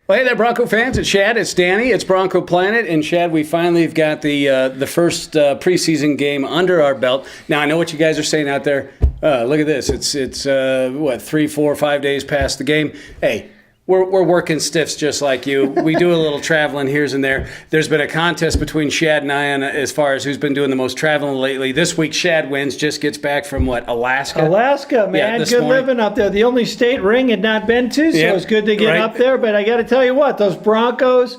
Well, hey there, Bronco fans. It's Shad. It's Danny. It's Bronco Planet. And Shad, we finally have got the first preseason game under our belt. Now, I know what you guys are saying out there. Look at this. It's 3, 4, 5 days past the game. Hey, we're working stiffs just like you. We do a little traveling here and there. There's been a contest between Shad and I on as far as who's been doing the most traveling lately. This week, Shad wins. Just gets back from Alaska? Alaska, man. Good living up there. The only state Ring had not been to, so it's good to get up there. But I got to tell you what, those Broncos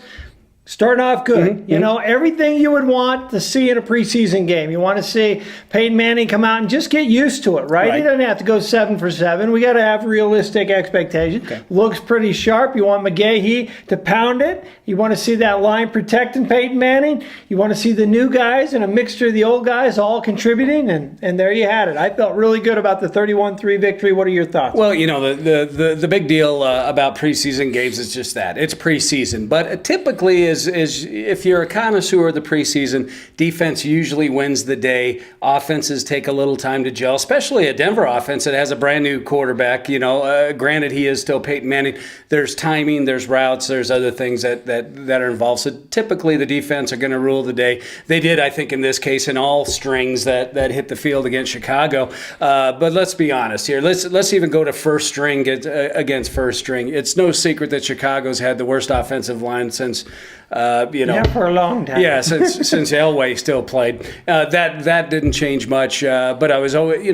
starting off good. You know, everything you would want to see in a preseason game. You want to see Peyton Manning come out and just get used to it, right? He doesn't have to go 7 for 7. We got to have realistic expectations. Okay. Looks pretty sharp. You want McGahee to pound it. You want to see that line protecting Peyton Manning. You want to see the new guys and a mixture of the old guys all contributing, and there you had it. I felt really good about the 31-3 victory. What are your thoughts? Well, you know, the big deal about preseason games is just that. It's preseason. But it typically is if you're a connoisseur of the preseason, defense usually wins the day. Offenses take a little time to gel, especially a Denver offense that has a brand new quarterback. You know, granted, he is still Peyton Manning. There's timing, there's routes, there's other things that are involved. So typically the defense are going to rule the day. They did, I think, in this case, in all strings that hit the field against Chicago. But let's be honest here. Let's even go to first string against first string. It's no secret that Chicago's had the worst offensive line since for a long time. Yeah, since Elway still played. That didn't change much. But I was always,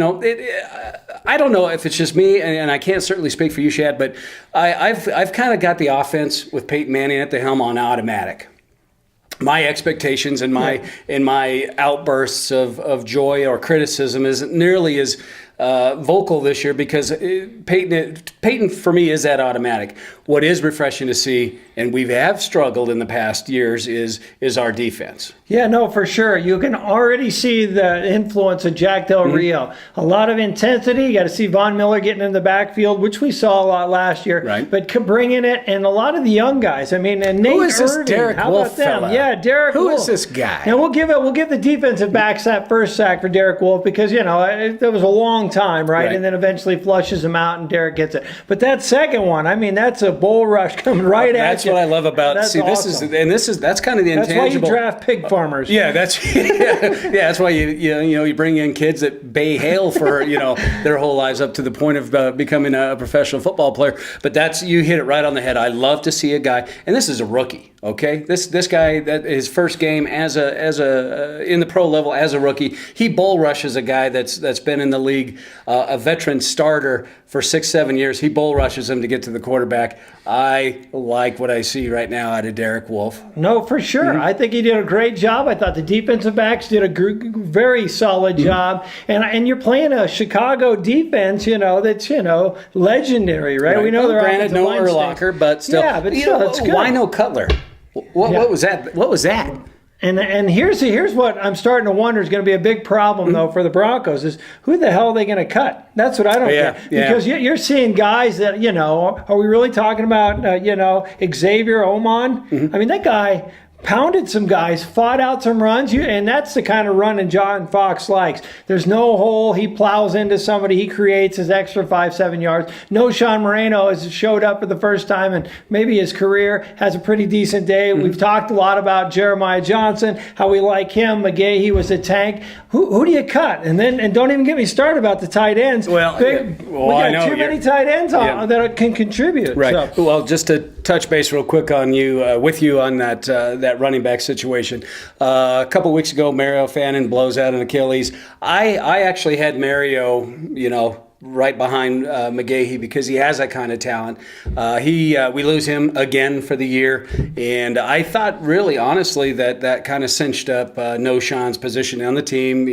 I don't know if it's just me, and I can't certainly speak for you, Shad, but I've kind of got the offense with Peyton Manning at the helm on automatic. My expectations and my outbursts of joy or criticism isn't nearly as vocal this year because Peyton for me is that automatic. What is refreshing to see, and we have struggled in the past years, is our defense. Yeah, no, for sure. You can already see the influence of Jack Del Rio. A lot of intensity. You got to see Von Miller getting in the backfield, which we saw a lot last year. Right. But bringing it, and a lot of the young guys. I mean, and Nate Who is this Irving, Derek how Wolfe about them? fella? Yeah, Derek Wolfe. Who is this guy? Now we'll give the defensive backs that first sack for Derek Wolfe because there was a long time, right? And then eventually flushes him out, and Derek gets it. But that second one, I mean, that's a bull rush coming right at you. That's what I love about. That's awesome. That's kind of the intangible. That's why you draft pig farmers. Yeah, that's why you bring in kids that bay hail for their whole lives up to the point of becoming a professional football player. But you hit it right on the head. I love to see a guy, and this is a rookie. Okay, this guy, that his first game as a in the pro level as a rookie, he bull rushes a guy that's been in the league, a veteran starter for 6-7 years. He bull rushes him to get to the quarterback. I like what I see right now out of Derek Wolfe. No, for sure. I think he did a great job. I thought the defensive backs did a very solid job. And you're playing a Chicago defense, that's legendary, right? We know they're granted no Urlacher, but still. Yeah, but still, it's good. Why no Cutler? What was that? What was that? And here's what I'm starting to wonder is going to be a big problem, though, for the Broncos is who the hell are they going to cut? That's what I don't get. Because you're seeing guys that, are we really talking about, Xavier Oman? I mean, that guy pounded some guys, fought out some runs, and that's the kind of running John Fox likes. There's no hole. He plows into somebody. He creates his extra 5-7 yards. No, Sean Moreno has showed up for the first time, and maybe his career has a pretty decent day. We've talked a lot about Jeremiah Johnson, how we like him. McGahee was a tank. Who do you cut? And don't even get me started about the tight ends. We got too many tight ends that can contribute. Right. So. Well, just to touch base real quick on with you on that running back situation. A couple weeks ago, Mario Fannin blows out an Achilles. I actually had Mario, right behind McGahee because he has that kind of talent. We lose him again for the year, and I thought really honestly that kind of cinched up No Sean's position on the team.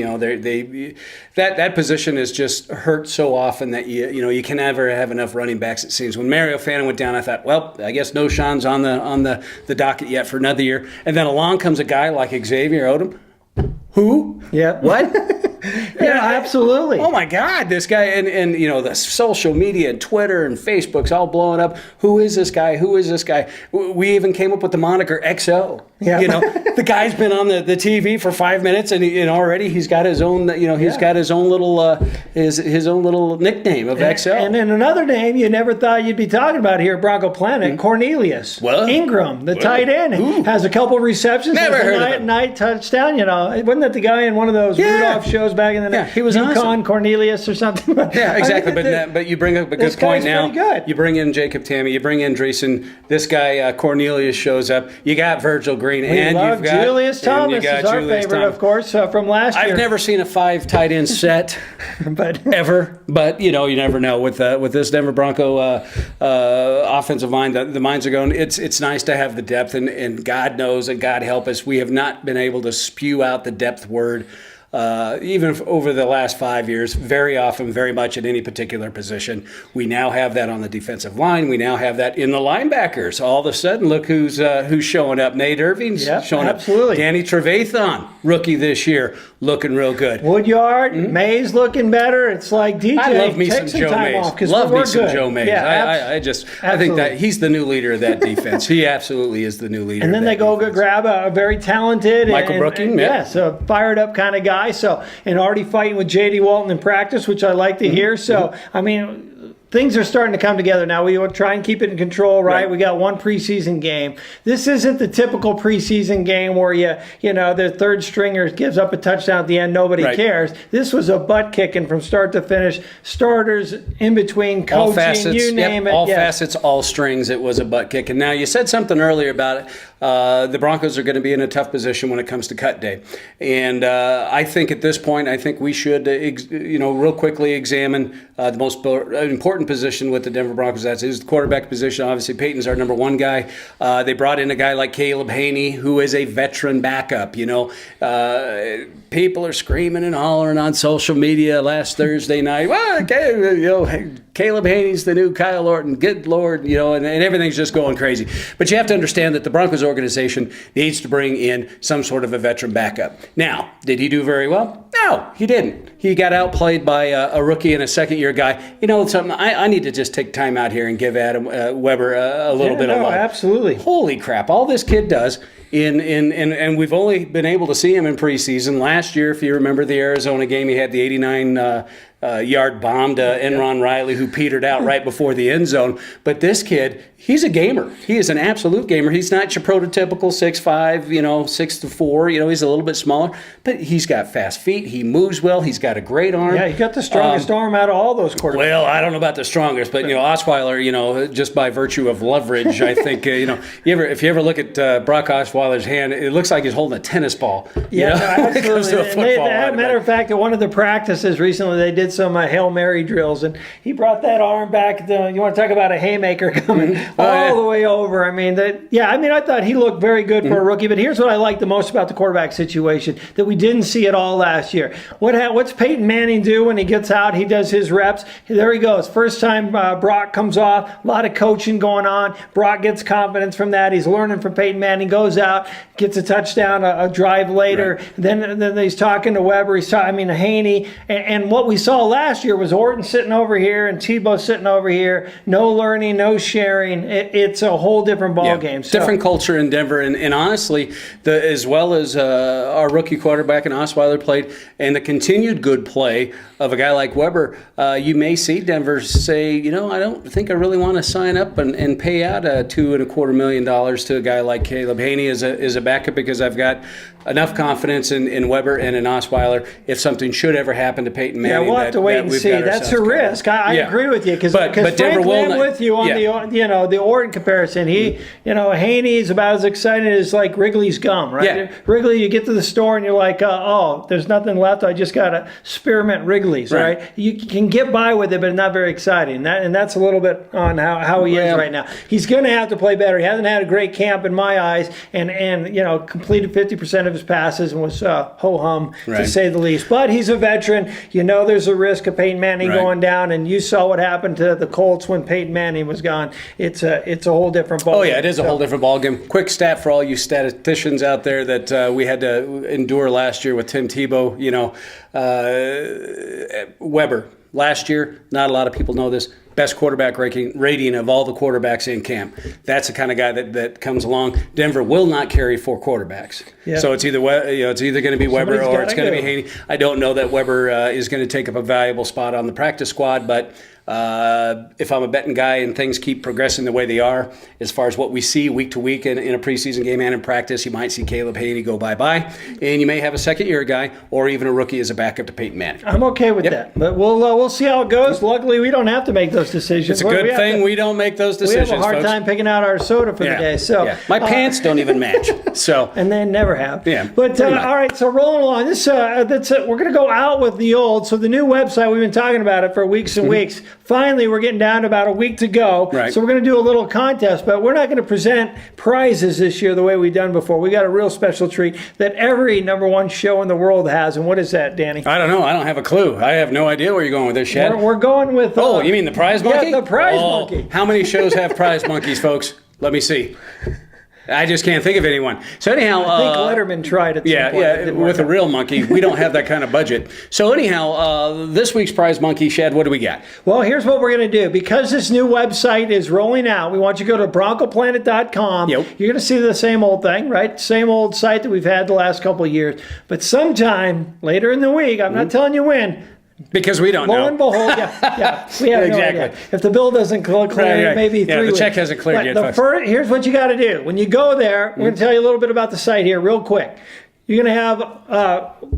That position is just hurt so often that you can never have enough running backs. It seems when Mario Fannin went down, I thought, well, I guess No Sean's on the docket yet for another year, and then along comes a guy like Xavier Odom. Who? Yeah. What? Yeah, absolutely. Oh my God, this guy and the social media and Twitter and Facebook's all blowing up. Who is this guy? Who is this guy? We even came up with the moniker XO. Yeah. The guy's been on the TV for 5 minutes, and already he's got his own. He's got his own little his own little nickname of XL. And then another name you never thought you'd be talking about here, Bronco Planet, Cornelius Ingram, the tight end, has a couple receptions. Never heard of him. Night touchdown. Wasn't that the guy in one of those Rudolph shows back in the day? Yeah, he was Yukon awesome. Cornelius or something. Yeah, exactly. But you bring up a good point now. Good. You bring in Jacob Tammy, you bring in Dreesen. This guy Cornelius shows up. You got Virgil Green, and you've got Julius Thomas is our favorite, of course, from last year. I've never seen a 5 tight end set, ever. But you never know with this Denver Bronco offensive line. The minds are going. It's nice to have the depth, and God knows and God help us, we have not been able to spew out the depth word. Even over the last 5 years, very often, very much at any particular position. We now have that on the defensive line. We now have that in the linebackers. All of a sudden, look who's showing up. Nate Irving's showing up. Danny Trevathan, rookie this year, looking real good. Woodyard, Mays looking better. It's like DJ. I love me some Joe Mays. Love me some Joe Mays. Yeah, I think that he's the new leader of that defense. He absolutely is the new leader. And then they go grab a very talented Michael Brooking, a fired up kind of guy. So, and already fighting with J.D. Walton in practice, which I like to hear. So, I mean, things are starting to come together now. We will try and keep it in control, right? We got one preseason game. This isn't the typical preseason game where the third stringer gives up a touchdown at the end. Nobody cares. This was a butt kicking from start to finish. Starters in between, coaching, all facets, you name it. All facets, all strings. It was a butt kicking. Now, you said something earlier about it. The Broncos are going to be in a tough position when it comes to cut day. And I think at this point, we should, real quickly examine the most important position with the Denver Broncos. That is the quarterback position. Obviously, Peyton's our number one guy. They brought in a guy like Caleb Haney, who is a veteran backup. People are screaming and hollering on social media last Thursday night. Well, Caleb Haney's the new Kyle Orton. Good Lord, and everything's just going crazy. But you have to understand that the Broncos organization needs to bring in some sort of a veteran backup. Now, did he do very well? No, he didn't. He got outplayed by a rookie and a second-year guy. Something, I need to just take time out here and give Adam Weber a little bit of love. Absolutely. Holy crap, all this kid does, and we've only been able to see him in preseason. Last year, if you remember the Arizona game, he had the 89-yard bomb to Enron Riley, who petered out right before the end zone. But this kid, he's a gamer. He is an absolute gamer. He's not your prototypical 6'5", 6'4". He's a little bit smaller, but he's got fast feet. He moves well. He's got a great arm. Yeah, he got the strongest arm out of all those quarterbacks. Well, I don't know about the strongest, but Osweiler, just by virtue of leverage, I think if you ever look at Brock Osweiler's hand, it looks like he's holding a tennis ball. Absolutely. It comes to a football. Matter of fact, at one of the practices recently, they did some Hail Mary drills, and he brought that arm back. You want to talk about a haymaker coming all the way over. I thought he looked very good for a rookie, but here's what I like the most about the quarterback situation that we didn't see at all last year. What's Peyton Manning do when he gets out? He does his reps. There he goes. First time Brock comes off, a lot of coaching going on. Brock gets confidence from that. He's learning from Peyton Manning, goes out, gets a touchdown, a drive later. Right. Then he's talking to Weber. Haney. And what we saw last year was Orton sitting over here and Tebow sitting over here. No learning, no sharing. It's a whole different ball game. So, different culture in Denver, and honestly, as well as our rookie quarterback and Osweiler played, and the continued good play of a guy like Weber, you may see Denver say, I don't think I really want to sign up and pay out $2.25 million to a guy like Caleb Haney as a backup, because I've got enough confidence in Weber and in Osweiler. If something should ever happen to Peyton Manning, we'll have to wait and see. That's a risk. I agree with you, because Denver will. I'm with you on the Orton comparison. Haney is about as excited as like Wrigley's gum, right? Yeah. Wrigley, you get to the store and you're like, there's nothing left. I just got to spearmint Wrigley's, right? You can get by with it, but not very exciting. And that's a little bit on how he is right now. He's going to have to play better. He hasn't had a great camp in my eyes, and completed 50% of his passes and was ho-hum, to say the least. But he's a veteran. There's a risk of Peyton Manning going down, and you saw what happened to the Colts when Peyton Manning was gone. It's a whole different ball game. It is a whole different ball game. Quick stat for all you statisticians out there that we had to endure last year with Tim Tebow. Weber last year, not a lot of people know this, best quarterback rating of all the quarterbacks in camp. That's the kind of guy that comes along. Denver will not carry 4 quarterbers. Yeah. So it's either going to be Weber or it's going to be Haney. I don't know that Weber is going to take up a valuable spot on the practice squad, but if I'm a betting guy and things keep progressing the way they are, as far as what we see week to week in a preseason game and in practice, you might see Caleb Haney go bye-bye, and you may have a second-year guy or even a rookie as a backup to Peyton Manning. I'm okay with that, but we'll see how it goes. Luckily, we don't have to make those decisions. It's a good thing we don't make those decisions. We have a hard time picking out our soda for the day. So my pants don't even match. So and they never have. Yeah. But all right, so rolling along. This that's it. We're going to go out with the old. So the new website, we've been talking about it for weeks and weeks. Finally, we're getting down to about a week to go. Right. So we're going to do a little contest, but we're not going to present prizes this year the way we've done before. We got a real special treat that every number one show in the world has. And what is that, Danny? I don't know. I don't have a clue. I have no idea where you're going with this, Shad. We're going with... oh, you mean the prize monkey? Yeah, the prize monkey. How many shows have prize monkeys, folks? Let me see. I just can't think of anyone. So anyhow, I think Letterman tried it. Yeah, with a real monkey. We don't have that kind of budget. So anyhow, this week's prize monkey, Shad, what do we got? Well, here's what we're going to do. Because this new website is rolling out, we want you to go to BroncoPlanet.com. Yep. You're going to see the same old thing, right? Same old site that we've had the last couple of years. But sometime later in the week, I'm not telling you when, because we don't know. Lo and behold, we have no idea. If the bill doesn't clear, maybe 3 weeks. The check hasn't cleared yet. Here's what you got to do. When you go there, we're going to tell you a little bit about the site here real quick. You're going to have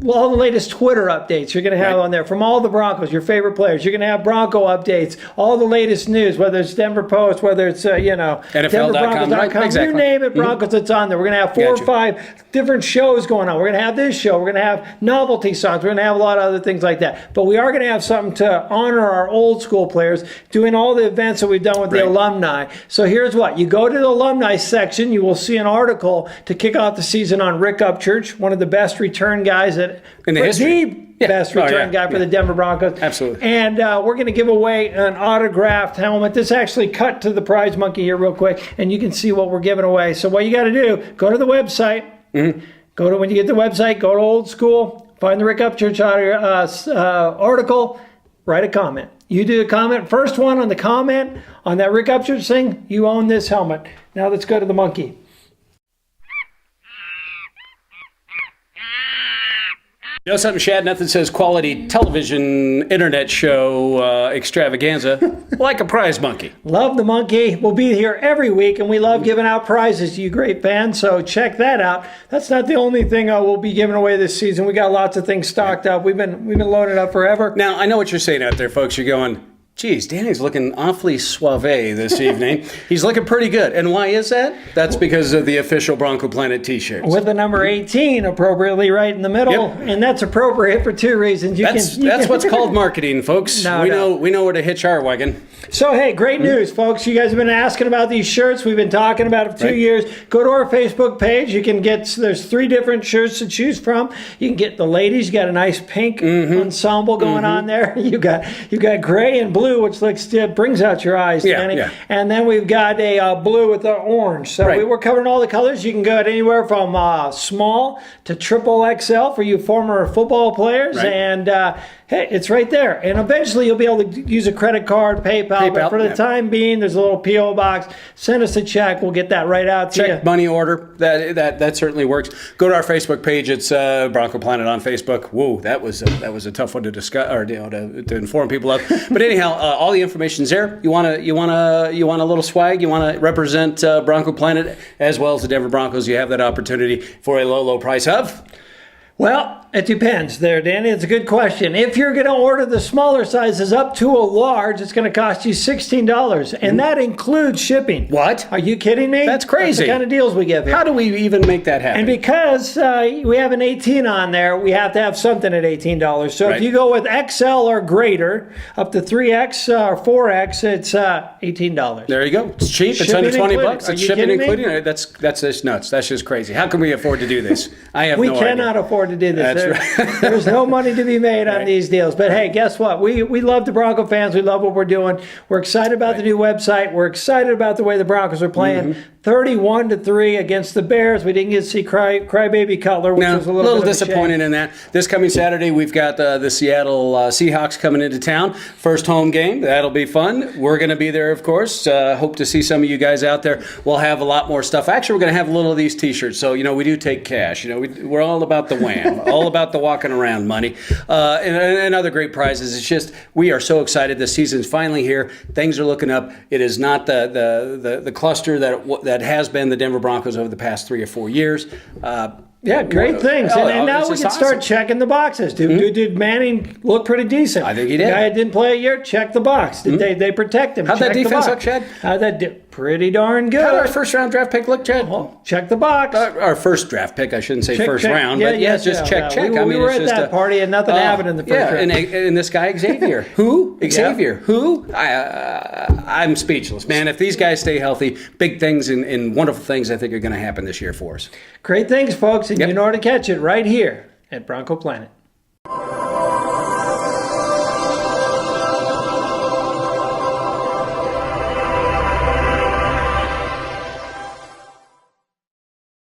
all the latest Twitter updates you're going to have on there from all the Broncos, your favorite players. You're going to have Bronco updates, all the latest news, whether it's Denver Post, whether it's, NFL.com. Right, exactly. You name it, Broncos, it's on there. We're going to have 4 or 5 different shows going on. We're going to have this show. We're going to have novelty songs. We're going to have a lot of other things like that. But we are going to have something to honor our old school players, doing all the events that we've done with the alumni. So here's what. You go to the alumni section. You will see an article to kick off the season on Rick Upchurch, one of the best return guys in the history. Best return guy for the Denver Broncos. Absolutely. And we're going to give away an autographed helmet. This actually cut to the prize monkey here real quick, and you can see what we're giving away. So what you got to do, go to the website. When you get the website, go to Old School, find the Rick Upchurch article, write a comment. You do the comment, first one on the comment on that Rick Upchurch thing, you own this helmet. Now let's go to the monkey. You know something, Shad? Nothing says quality television internet show extravaganza like a prize monkey. Love the monkey. We'll be here every week, and we love giving out prizes to you great fans, so check that out. That's not the only thing we'll be giving away this season. We got lots of things stocked up. We've been loaded up forever. Now, I know what you're saying out there, folks. You're going, geez, Danny's looking awfully suave this evening. He's looking pretty good. And why is that? That's because of the official Bronco Planet t-shirts. With the number 18 appropriately right in the middle. Yep. And that's appropriate for 2 reasons. That's what's called marketing, folks. We know where to hitch our wagon. So, hey, great news, folks. You guys have been asking about these shirts. We've been talking about it for 2 years. Go to our Facebook page. You can there's 3 different shirts to choose from. You can get the ladies. You got a nice pink ensemble going on there. You got gray and blue, which brings out your eyes, Danny. Yeah. And then we've got a blue with the orange. So we're covering all the colors. You can go anywhere from small to triple XL for you former football players. Right. And hey, it's right there. And eventually you'll be able to use a credit card, PayPal. But for the time being, there's a little P.O. box. Send us a check. We'll get that right out to you. Check money order. That certainly works. Go to our Facebook page. It's Bronco Planet on Facebook. Whoa, that was a tough one to discuss or to inform people of. But anyhow, all the information's there. You want a little swag. You want to represent Bronco Planet as well as the Denver Broncos. You have that opportunity for a low price of. Well, it depends there, Danny. It's a good question. If you're going to order the smaller sizes up to a large, it's going to cost you $16, and that includes shipping. What? Are you kidding me? That's crazy. That's the kind of deals we give here. How do we even make that happen? And because we have an 18 on there, we have to have something at $18. So if you go with XL or greater, up to 3X or 4X, it's $18. There you go. It's cheap. It's under $20. It's shipping including. That's just nuts. That's just crazy. How can we afford to do this? I have no idea. We cannot afford to do this. That's right. There's no money to be made on these deals. But hey, guess what? We love the Bronco fans. We love what we're doing. We're excited about the new website. We're excited about the way the Broncos are playing. 31-3 against the Bears. We didn't get to see crybaby Cutler, which was a little bit disappointed in that. This coming Saturday, we've got the Seattle Seahawks coming into town. First home game. That'll be fun. We're going to be there, of course. Hope to see some of you guys out there. We'll have a lot more stuff. Actually, we're going to have a little of these T-shirts. So, we do take cash. We're all about the wham, all about the walking around money, and other great prizes. It's just, we are so excited. The season's finally here. Things are looking up. It is not the cluster that has been the Denver Broncos over the past 3 or 4 years. Yeah, great things. And now we can start checking the boxes. Did Manning look pretty decent? I think he did. The guy that didn't play a year, check the box. Did they protect him? How'd that defense look, Chad? Pretty darn good. How'd our first round draft pick look, Chad? Well, check the box. Our first draft pick, I shouldn't say first round, but check. We were at that party and nothing happened in the first round. And this guy, Xavier. Who? Xavier. Who? I'm speechless, man. If these guys stay healthy, big things and wonderful things I think are going to happen this year for us. Great things, folks, and you know where to catch it right here at Bronco Planet.